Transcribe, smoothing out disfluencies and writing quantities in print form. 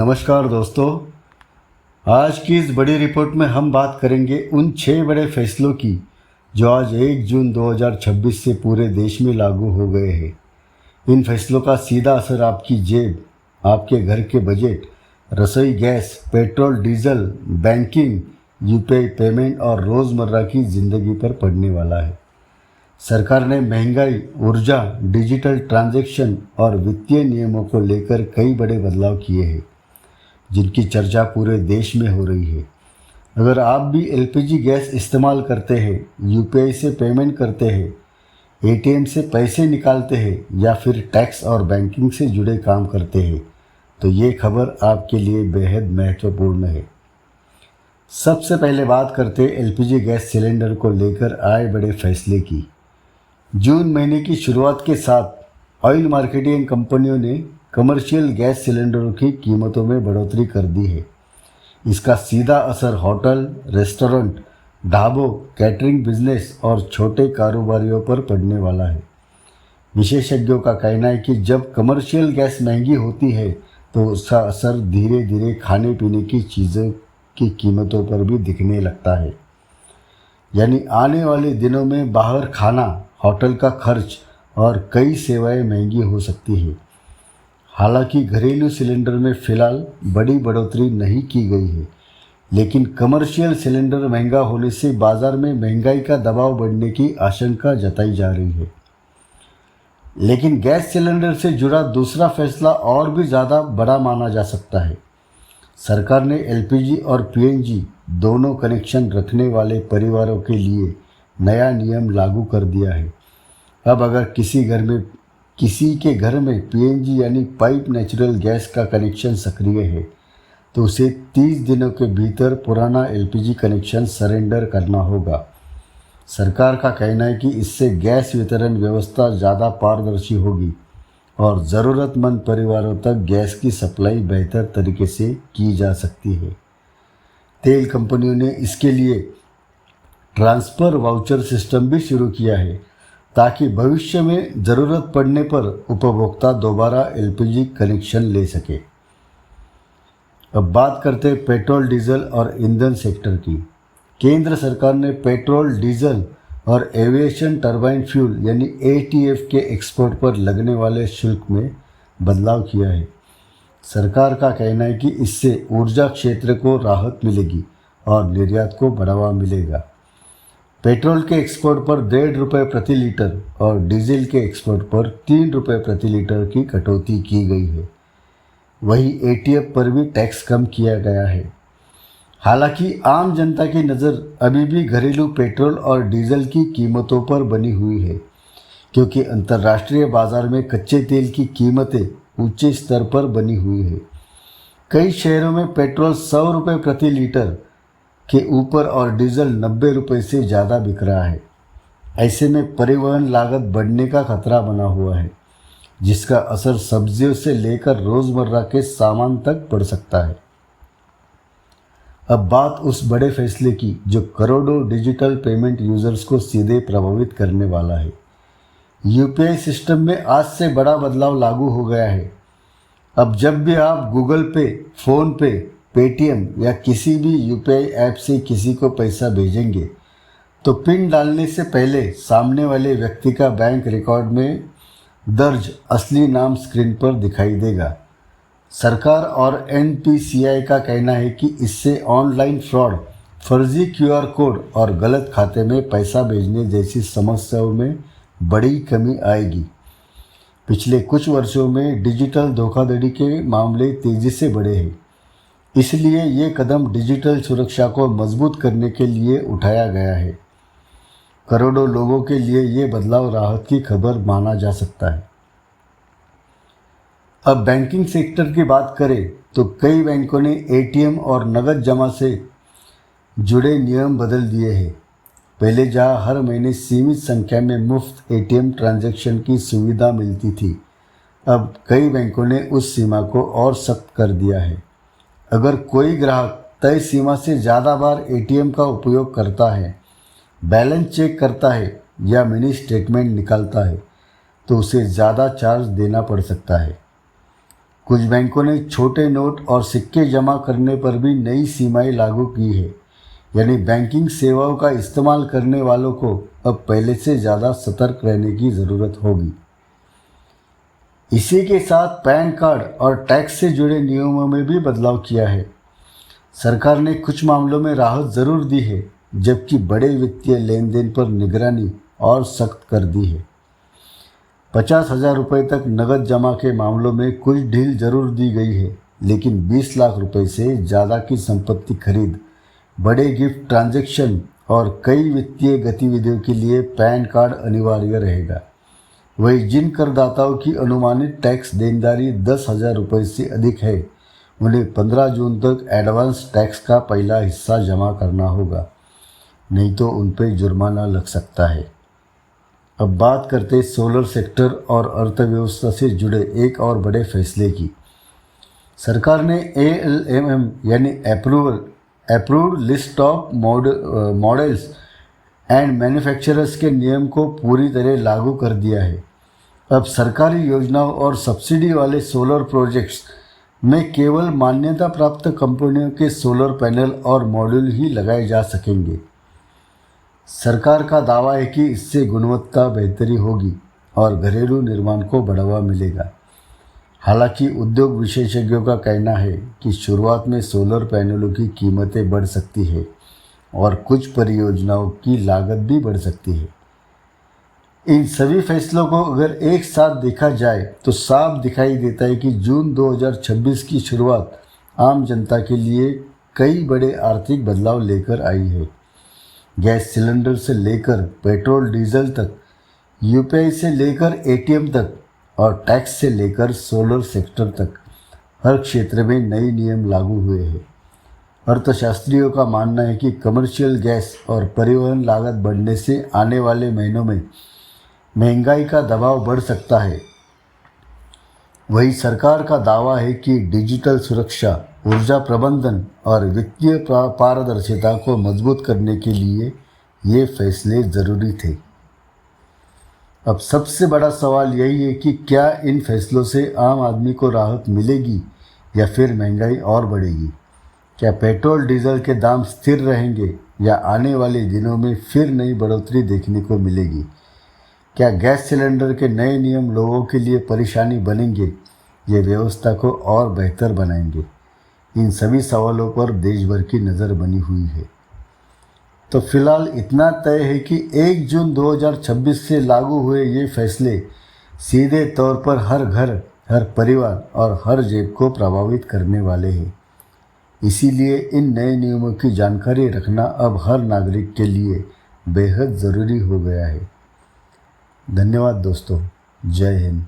नमस्कार दोस्तों। आज की इस बड़ी रिपोर्ट में हम बात करेंगे उन 6 बड़े फैसलों की जो आज 1 जून 2026 से पूरे देश में लागू हो गए हैं। इन फैसलों का सीधा असर आपकी जेब, आपके घर के बजट, रसोई gas, petrol diesel, banking, UPI payment और रोज़मर्रा की ज़िंदगी पर पड़ने वाला है। सरकार ने महंगाई, ऊर्जा, डिजिटल ट्रांजैक्शन और वित्तीय नियमों को लेकर कई बड़े बदलाव किए हैं जिनकी चर्चा पूरे देश में हो रही है। अगर आप भी एलपीजी गैस इस्तेमाल करते हैं, यूपीआई से पेमेंट करते हैं, एटीएम से पैसे निकालते हैं या फिर टैक्स और बैंकिंग से जुड़े काम करते हैं तो ये खबर आपके लिए बेहद महत्वपूर्ण है। सबसे पहले बात करते हैं एलपीजी गैस सिलेंडर को लेकर आए बड़े फैसले की। जून महीने की शुरुआत के साथ ऑयल मार्केटिंग कंपनियों ने कमर्शियल गैस सिलेंडरों की कीमतों में बढ़ोतरी कर दी है। इसका सीधा असर होटल, रेस्टोरेंट, ढाबों, कैटरिंग बिजनेस और छोटे कारोबारियों पर पड़ने वाला है। विशेषज्ञों का कहना है कि जब कमर्शियल गैस महंगी होती है तो उसका असर धीरे धीरे खाने पीने की चीज़ों की कीमतों पर भी दिखने लगता है। यानी आने वाले दिनों में बाहर खाना, होटल का खर्च और कई सेवाएं महंगी हो सकती है। हालांकि घरेलू सिलेंडर में फ़िलहाल बड़ी बढ़ोतरी नहीं की गई है, लेकिन कमर्शियल सिलेंडर महंगा होने से बाज़ार में महंगाई का दबाव बढ़ने की आशंका जताई जा रही है। लेकिन गैस सिलेंडर से जुड़ा दूसरा फैसला और भी ज़्यादा बड़ा माना जा सकता है। सरकार ने एलपीजी और पीएनजी दोनों कनेक्शन रखने वाले परिवारों के लिए नया नियम लागू कर दिया है। अब अगर किसी के घर में पीएनजी यानी पाइप नेचुरल गैस का कनेक्शन सक्रिय है तो उसे 30 दिनों के भीतर पुराना एलपीजी कनेक्शन सरेंडर करना होगा। सरकार का कहना है कि इससे गैस वितरण व्यवस्था ज़्यादा पारदर्शी होगी और ज़रूरतमंद परिवारों तक गैस की सप्लाई बेहतर तरीके से की जा सकती है। तेल कंपनियों ने इसके लिए ट्रांसफ़र वाउचर सिस्टम भी शुरू किया है ताकि भविष्य में ज़रूरत पड़ने पर उपभोक्ता दोबारा एलपीजी कनेक्शन ले सके। अब बात करते हैं पेट्रोल, डीजल और ईंधन सेक्टर की। केंद्र सरकार ने पेट्रोल, डीजल और एविएशन टरबाइन फ्यूल यानी एटीएफ के एक्सपोर्ट पर लगने वाले शुल्क में बदलाव किया है। सरकार का कहना है कि इससे ऊर्जा क्षेत्र को राहत मिलेगी और निर्यात को बढ़ावा मिलेगा। पेट्रोल के एक्सपोर्ट पर ₹1.5 प्रति लीटर और डीजल के एक्सपोर्ट पर ₹3 प्रति लीटर की कटौती की गई है। वहीं एटीएफ पर भी टैक्स कम किया गया है। हालांकि आम जनता की नज़र अभी भी घरेलू पेट्रोल और डीजल की कीमतों पर बनी हुई है, क्योंकि अंतर्राष्ट्रीय बाजार में कच्चे तेल की कीमतें ऊंचे स्तर पर बनी हुई है। कई शहरों में पेट्रोल ₹100 प्रति लीटर के ऊपर और डीजल ₹90 से ज़्यादा बिक रहा है। ऐसे में परिवहन लागत बढ़ने का खतरा बना हुआ है, जिसका असर सब्जियों से लेकर रोज़मर्रा के सामान तक पड़ सकता है। अब बात उस बड़े फैसले की जो करोड़ों डिजिटल पेमेंट यूज़र्स को सीधे प्रभावित करने वाला है। यूपीआई सिस्टम में आज से बड़ा बदलाव लागू हो गया है। अब जब भी आप गूगल पे, फ़ोन पे, पेटीएम या किसी भी यूपीआई ऐप से किसी को पैसा भेजेंगे तो पिन डालने से पहले सामने वाले व्यक्ति का बैंक रिकॉर्ड में दर्ज असली नाम स्क्रीन पर दिखाई देगा। सरकार और एनपीसीआई का कहना है कि इससे ऑनलाइन फ्रॉड, फर्जी क्यूआर कोड और गलत खाते में पैसा भेजने जैसी समस्याओं में बड़ी कमी आएगी। पिछले कुछ वर्षों में डिजिटल धोखाधड़ी के मामले तेज़ी से बढ़े हैं, इसलिए ये कदम डिजिटल सुरक्षा को मजबूत करने के लिए उठाया गया है। करोड़ों लोगों के लिए ये बदलाव राहत की खबर माना जा सकता है। अब बैंकिंग सेक्टर की बात करें तो कई बैंकों ने एटीएम और नकद जमा से जुड़े नियम बदल दिए हैं। पहले जहां हर महीने सीमित संख्या में मुफ्त एटीएम ट्रांजैक्शन की सुविधा मिलती थी, अब कई बैंकों ने उस सीमा को और सख्त कर दिया है। अगर कोई ग्राहक तय सीमा से ज़्यादा बार एटीएम का उपयोग करता है, बैलेंस चेक करता है या मिनी स्टेटमेंट निकालता है तो उसे ज़्यादा चार्ज देना पड़ सकता है। कुछ बैंकों ने छोटे नोट और सिक्के जमा करने पर भी नई सीमाएं लागू की है, यानी बैंकिंग सेवाओं का इस्तेमाल करने वालों को अब पहले से ज़्यादा सतर्क रहने की ज़रूरत होगी। इसी के साथ पैन कार्ड और टैक्स से जुड़े नियमों में भी बदलाव किया है। सरकार ने कुछ मामलों में राहत ज़रूर दी है, जबकि बड़े वित्तीय लेन देन पर निगरानी और सख्त कर दी है। 50,000 रुपये तक नकद जमा के मामलों में कुछ ढील जरूर दी गई है, लेकिन 20 लाख रुपए से ज़्यादा की संपत्ति खरीद, बड़े गिफ्ट ट्रांजैक्शन और कई वित्तीय गतिविधियों के लिए पैन कार्ड अनिवार्य रहेगा। वही जिन करदाताओं की अनुमानित टैक्स देनदारी 10,000 रुपये से अधिक है, उन्हें 15 जून तक एडवांस टैक्स का पहला हिस्सा जमा करना होगा, नहीं तो उन पर जुर्माना लग सकता है। अब बात करते सोलर सेक्टर और अर्थव्यवस्था से जुड़े एक और बड़े फैसले की। सरकार ने ALMM यानी approved list of models and manufacturers के नियम को पूरी तरह लागू कर दिया है। अब सरकारी योजनाओं और सब्सिडी वाले सोलर प्रोजेक्ट्स में केवल मान्यता प्राप्त कंपनियों के सोलर पैनल और मॉड्यूल ही लगाए जा सकेंगे। सरकार का दावा है कि इससे गुणवत्ता बेहतरी होगी और घरेलू निर्माण को बढ़ावा मिलेगा। हालांकि उद्योग विशेषज्ञों का कहना है कि शुरुआत में सोलर पैनलों की कीमतें बढ़ सकती है और कुछ परियोजनाओं की लागत भी बढ़ सकती है। इन सभी फैसलों को अगर एक साथ देखा जाए तो साफ दिखाई देता है कि जून 2026 की शुरुआत आम जनता के लिए कई बड़े आर्थिक बदलाव लेकर आई है। गैस सिलेंडर से लेकर पेट्रोल डीजल तक, UPI से लेकर ATM तक और टैक्स से लेकर सोलर सेक्टर तक हर क्षेत्र में नए नियम लागू हुए हैं। अर्थशास्त्रियों का मानना है कि कमर्शियल गैस और परिवहन लागत बढ़ने से आने वाले महीनों में महंगाई का दबाव बढ़ सकता है। वही सरकार का दावा है कि डिजिटल सुरक्षा, ऊर्जा प्रबंधन और वित्तीय पारदर्शिता को मजबूत करने के लिए ये फैसले ज़रूरी थे। अब सबसे बड़ा सवाल यही है कि क्या इन फैसलों से आम आदमी को राहत मिलेगी या फिर महंगाई और बढ़ेगी। क्या पेट्रोल डीजल के दाम स्थिर रहेंगे या आने वाले दिनों में फिर नई बढ़ोतरी देखने को मिलेगी। क्या गैस सिलेंडर के नए नियम लोगों के लिए परेशानी बनेंगे, ये व्यवस्था को और बेहतर बनाएंगे। इन सभी सवालों पर देश भर की नज़र बनी हुई है। तो फिलहाल इतना तय है कि 1 जून 2026 से लागू हुए ये फैसले सीधे तौर पर हर घर, हर परिवार और हर जेब को प्रभावित करने वाले हैं। इसीलिए इन नए नियमों की जानकारी रखना अब हर नागरिक के लिए बेहद ज़रूरी हो गया है। धन्यवाद दोस्तों। जय हिंद।